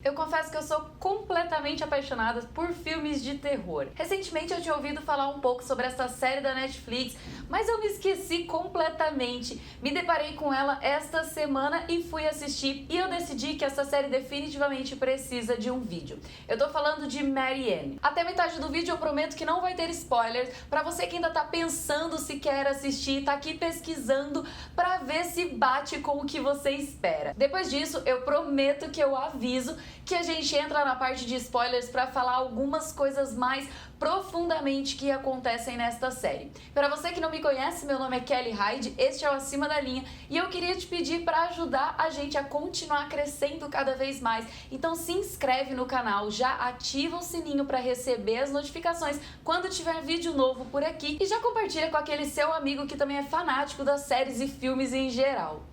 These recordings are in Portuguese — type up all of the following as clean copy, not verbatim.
Eu confesso que eu sou completamente apaixonada por filmes de terror. Recentemente eu tinha ouvido falar um pouco sobre essa série da Netflix, mas eu me esqueci completamente. Me deparei com ela esta semana e fui assistir, e eu decidi que essa série definitivamente precisa de um vídeo. Eu tô falando de Marianne. Até metade do vídeo eu prometo que não vai ter spoilers, pra você que ainda tá pensando se quer assistir, tá aqui pesquisando pra ver se bate com o que você espera. Depois disso, eu prometo que eu aviso que a gente entra na parte de spoilers pra falar algumas coisas mais profundamente que acontecem nesta série. Para você que não me conhece, meu nome é Kelly Hyde, este é o Acima da Linha e eu queria te pedir para ajudar a gente a continuar crescendo cada vez mais. Então se inscreve no canal, já ativa o sininho para receber as notificações quando tiver vídeo novo por aqui e já compartilha com aquele seu amigo que também é fanático das séries e filmes em geral.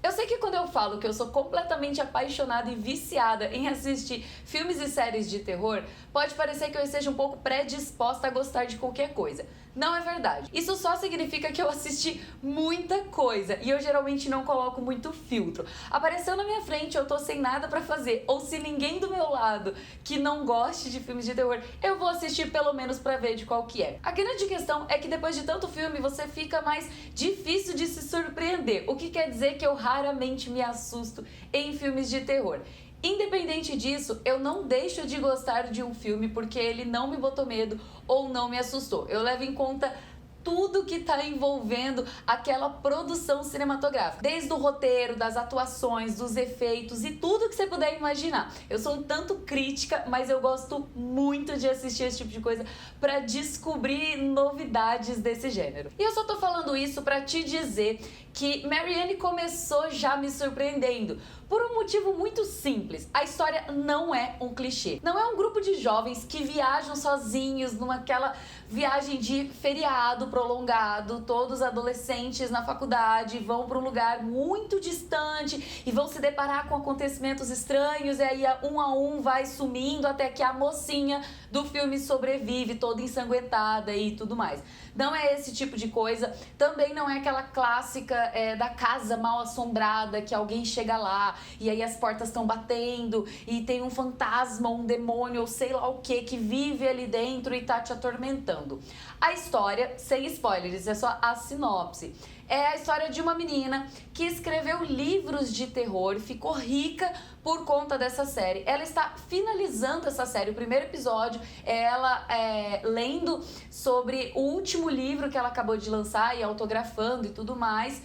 Eu sei que quando eu falo que eu sou completamente apaixonada e viciada em assistir filmes e séries de terror, pode parecer que eu esteja um pouco predisposta a gostar de qualquer coisa. Não é verdade. Isso só significa que eu assisti muita coisa e eu geralmente não coloco muito filtro. Apareceu na minha frente, eu tô sem nada pra fazer, ou se ninguém do meu lado que não goste de filmes de terror, eu vou assistir pelo menos pra ver de qual que é. A grande questão é que depois de tanto filme, você fica mais difícil de se surpreender, o que quer dizer que eu raramente me assusto em filmes de terror. Independente disso, eu não deixo de gostar de um filme porque ele não me botou medo ou não me assustou. Eu levo em conta tudo que tá envolvendo aquela produção cinematográfica. Desde o roteiro, das atuações, dos efeitos e tudo que você puder imaginar. Eu sou um tanto crítica, mas eu gosto muito de assistir esse tipo de coisa pra descobrir novidades desse gênero. E eu só tô falando isso pra te dizer que Marianne começou já me surpreendendo. Por um motivo muito simples, a história não é um clichê. Não é um grupo de jovens que viajam sozinhos aquela viagem de feriado prolongado, todos adolescentes na faculdade, vão para um lugar muito distante e vão se deparar com acontecimentos estranhos e aí um a um vai sumindo até que a mocinha do filme sobrevive toda ensanguentada e tudo mais. Não é esse tipo de coisa, também não é aquela clássica da casa mal assombrada que alguém chega lá e aí as portas estão batendo e tem um fantasma, um demônio ou sei lá o que vive ali dentro e tá te atormentando. A história, sem spoilers, é só a sinopse. É a história de uma menina que escreveu livros de terror, ficou rica por conta dessa série. Ela está finalizando essa série, o primeiro episódio é ela lendo sobre o último livro que ela acabou de lançar e autografando e tudo mais.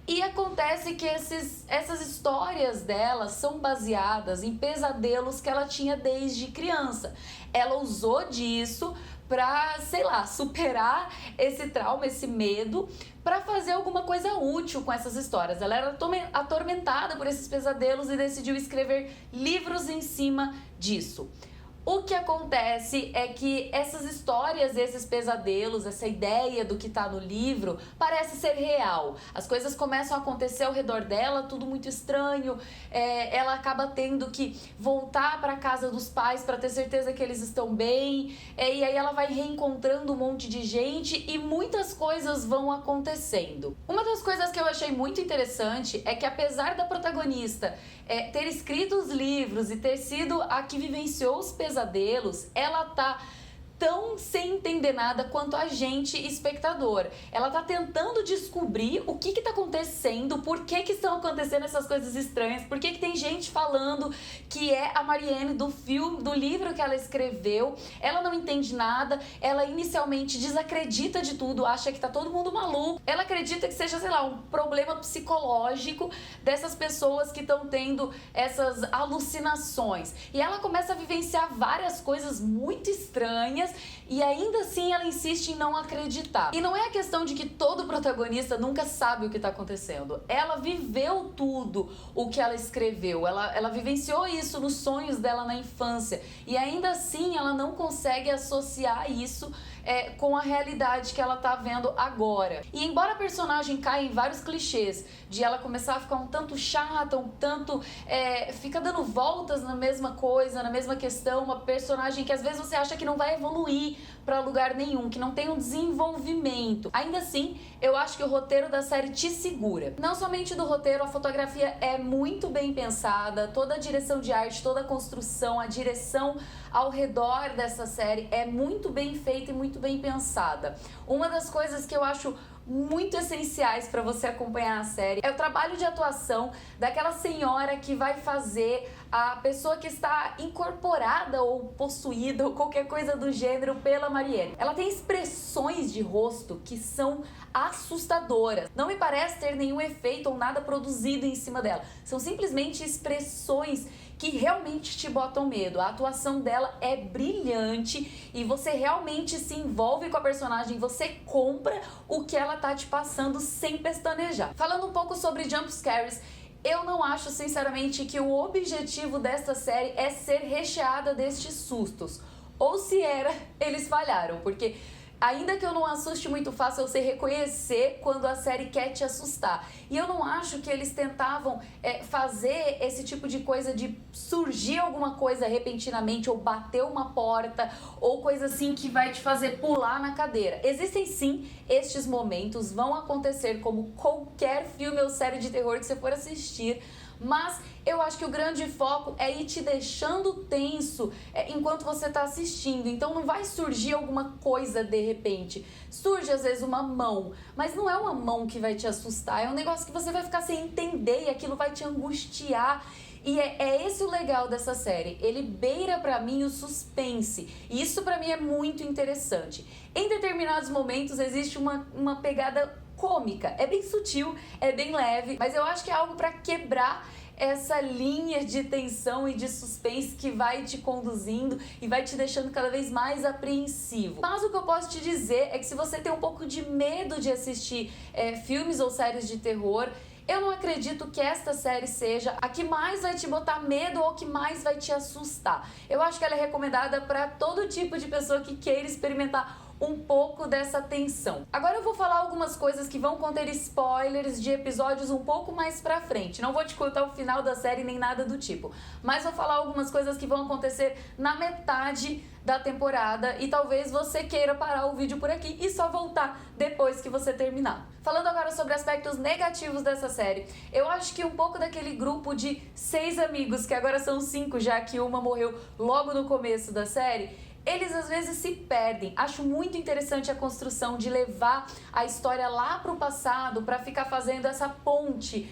E acontece que essas histórias dela são baseadas em pesadelos que ela tinha desde criança. Ela usou disso pra, sei lá, superar esse trauma, esse medo, pra fazer alguma coisa útil com essas histórias. Ela era atormentada por esses pesadelos e decidiu escrever livros em cima disso. O que acontece é que essas histórias, esses pesadelos, essa ideia do que tá no livro parece ser real. As coisas começam a acontecer ao redor dela, tudo muito estranho. Ela acaba tendo que voltar para casa dos pais para ter certeza que eles estão bem. E aí ela vai reencontrando um monte de gente e muitas coisas vão acontecendo. Uma das coisas que eu achei muito interessante é que apesar da protagonista ter escrito os livros e ter sido a que vivenciou os pesadelos, ela tá tão sem entender nada quanto a gente, espectador. Ela tá tentando descobrir o que tá acontecendo, por que estão acontecendo essas coisas estranhas, por que tem gente falando que é a Marianne do filme, do livro que ela escreveu. Ela não entende nada, ela inicialmente desacredita de tudo, acha que tá todo mundo maluco. Ela acredita que seja, sei lá, um problema psicológico dessas pessoas que estão tendo essas alucinações. E ela começa a vivenciar várias coisas muito estranhas e ainda assim ela insiste em não acreditar. E não é a questão de que todo protagonista nunca sabe o que está acontecendo. Ela viveu tudo o que ela escreveu, ela vivenciou isso nos sonhos dela na infância e ainda assim ela não consegue associar isso com a realidade que ela tá vendo agora. E embora a personagem caia em vários clichês, de ela começar a ficar um tanto chata, um tanto fica dando voltas na mesma coisa, na mesma questão, uma personagem que às vezes você acha que não vai evoluir pra lugar nenhum, que não tem um desenvolvimento. Ainda assim, eu acho que o roteiro da série te segura. Não somente do roteiro, a fotografia é muito bem pensada, toda a direção de arte, toda a construção, a direção ao redor dessa série é muito bem feita e muito bem pensada. Uma das coisas que eu acho muito essenciais para você acompanhar a série é o trabalho de atuação daquela senhora que vai fazer a pessoa que está incorporada ou possuída ou qualquer coisa do gênero pela Marianne. Ela tem expressões de rosto que são assustadoras. Não me parece ter nenhum efeito ou nada produzido em cima dela. São simplesmente expressões que realmente te botam medo. A atuação dela é brilhante e você realmente se envolve com a personagem, você compra o que ela tá te passando sem pestanejar. Falando um pouco sobre jumpscares, eu não acho, sinceramente, que o objetivo desta série é ser recheada destes sustos. Ou se era, eles falharam, porque ainda que eu não assuste muito fácil, eu sei reconhecer quando a série quer te assustar. E eu não acho que eles tentavam fazer esse tipo de coisa de surgir alguma coisa repentinamente, ou bater uma porta, ou coisa assim que vai te fazer pular na cadeira. Existem sim estes momentos, vão acontecer como qualquer filme ou série de terror que você for assistir, mas eu acho que o grande foco é ir te deixando tenso enquanto você está assistindo. Então não vai surgir alguma coisa de repente. Surge às vezes uma mão, mas não é uma mão que vai te assustar, é um negócio que você vai ficar sem entender e aquilo vai te angustiar. E é esse o legal dessa série, ele beira pra mim o suspense, e isso pra mim é muito interessante. Em determinados momentos existe uma pegada cômica, é bem sutil, é bem leve, mas eu acho que é algo pra quebrar essa linha de tensão e de suspense que vai te conduzindo e vai te deixando cada vez mais apreensivo. Mas o que eu posso te dizer é que se você tem um pouco de medo de assistir filmes ou séries de terror, eu não acredito que esta série seja a que mais vai te botar medo ou que mais vai te assustar. Eu acho que ela é recomendada para todo tipo de pessoa que queira experimentar um pouco dessa tensão. Agora eu vou falar algumas coisas que vão conter spoilers de episódios um pouco mais pra frente. Não vou te contar o final da série nem nada do tipo, mas vou falar algumas coisas que vão acontecer na metade da temporada e talvez você queira parar o vídeo por aqui e só voltar depois que você terminar. Falando agora sobre aspectos negativos dessa série, eu acho que um pouco daquele grupo de 6 amigos, que agora são 5, já que uma morreu logo no começo da série, eles às vezes se perdem. Acho muito interessante a construção de levar a história lá pro passado para ficar fazendo essa ponte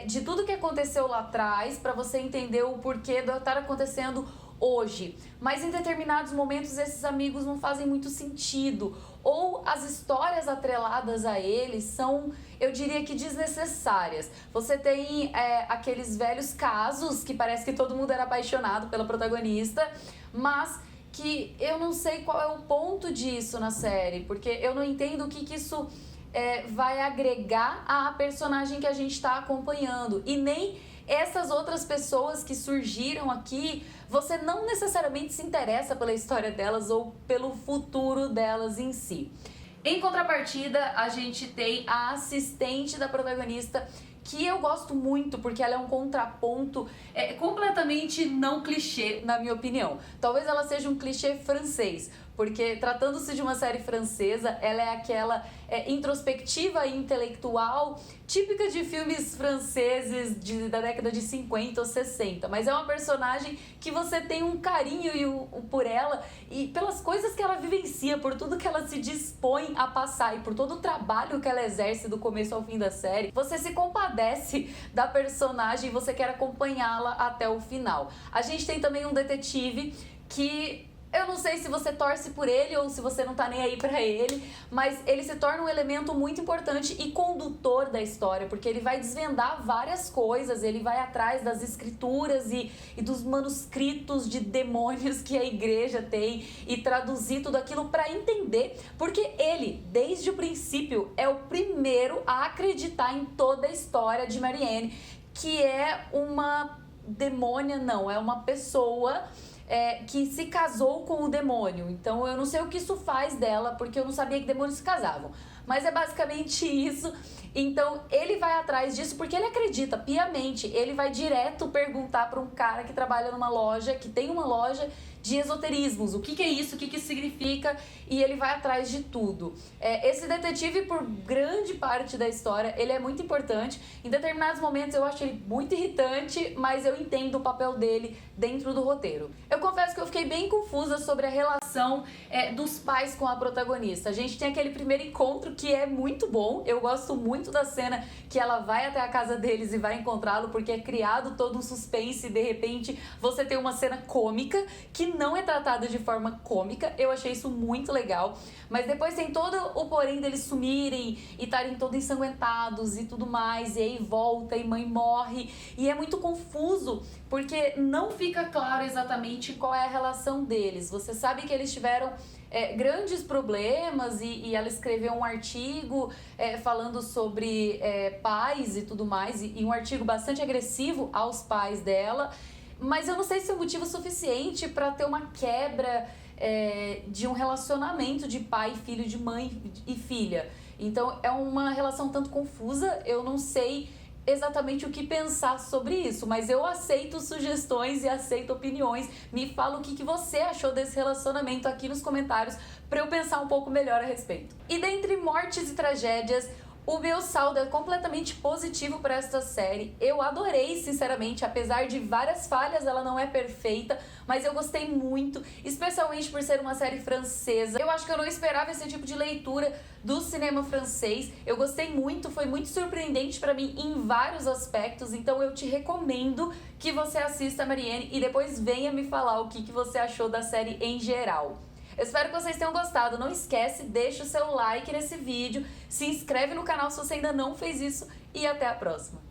de tudo que aconteceu lá atrás para você entender o porquê do estar acontecendo hoje. Mas em determinados momentos esses amigos não fazem muito sentido, ou as histórias atreladas a eles são, eu diria que desnecessárias. Você tem aqueles velhos casos que parece que todo mundo era apaixonado pela protagonista, mas que eu não sei qual é o ponto disso na série, porque eu não entendo o que isso vai agregar à personagem que a gente está acompanhando. E nem essas outras pessoas que surgiram aqui, você não necessariamente se interessa pela história delas ou pelo futuro delas em si. Em contrapartida, a gente tem a assistente da protagonista, que eu gosto muito porque ela é um contraponto completamente não clichê, na minha opinião. Talvez ela seja um clichê francês, porque tratando-se de uma série francesa, ela é aquela introspectiva e intelectual típica de filmes franceses da década de 50 ou 60, mas é uma personagem que você tem um carinho por ela e pelas coisas que ela vivencia, por tudo que ela se dispõe a passar e por todo o trabalho que ela exerce do começo ao fim da série. Você se compadece da personagem e você quer acompanhá-la até o final. A gente tem também um detetive que eu não sei se você torce por ele ou se você não tá nem aí pra ele, mas ele se torna um elemento muito importante e condutor da história, porque ele vai desvendar várias coisas, ele vai atrás das escrituras e dos manuscritos de demônios que a igreja tem e traduzir tudo aquilo pra entender, porque ele, desde o princípio, é o primeiro a acreditar em toda a história de Marianne, que é uma demônia, não, é uma pessoa que se casou com o demônio. Então eu não sei o que isso faz dela, porque eu não sabia que demônios se casavam. Mas é basicamente isso. Então ele vai atrás disso porque ele acredita piamente. Ele vai direto perguntar para um cara que trabalha numa loja, que tem uma loja de esoterismos. O que é isso? O que isso significa? E ele vai atrás de tudo. Esse detetive, por grande parte da história, ele é muito importante. Em determinados momentos eu acho ele muito irritante, mas eu entendo o papel dele dentro do roteiro. Eu confesso que eu fiquei bem confusa sobre a relação dos pais com a protagonista. A gente tem aquele primeiro encontro que é muito bom. Eu gosto muito da cena que ela vai até a casa deles e vai encontrá-lo, porque é criado todo um suspense e de repente você tem uma cena cômica que não é tratada de forma cômica. Eu achei isso muito legal. Mas depois tem todo o porém deles sumirem e estarem todos ensanguentados e tudo mais, e aí volta e mãe morre, e é muito confuso porque não fica claro exatamente qual é a relação deles. Você sabe que eles tiveram grandes problemas e ela escreveu um artigo falando sobre pais e tudo mais, e um artigo bastante agressivo aos pais dela, mas eu não sei se é um motivo suficiente para ter uma quebra de um relacionamento de pai e filho, de mãe e filha. Então é uma relação tanto confusa, eu não sei exatamente o que pensar sobre isso, mas eu aceito sugestões e aceito opiniões. Me fala o que você achou desse relacionamento aqui nos comentários para eu pensar um pouco melhor a respeito. E dentre mortes e tragédias, o meu saldo é completamente positivo para esta série. Eu adorei, sinceramente, apesar de várias falhas, ela não é perfeita, mas eu gostei muito, especialmente por ser uma série francesa. Eu acho que eu não esperava esse tipo de leitura do cinema francês. Eu gostei muito, foi muito surpreendente para mim em vários aspectos, então eu te recomendo que você assista, Mariene, e depois venha me falar o que você achou da série em geral. Eu espero que vocês tenham gostado. Não esquece, deixa o seu like nesse vídeo, se inscreve no canal se você ainda não fez isso e até a próxima.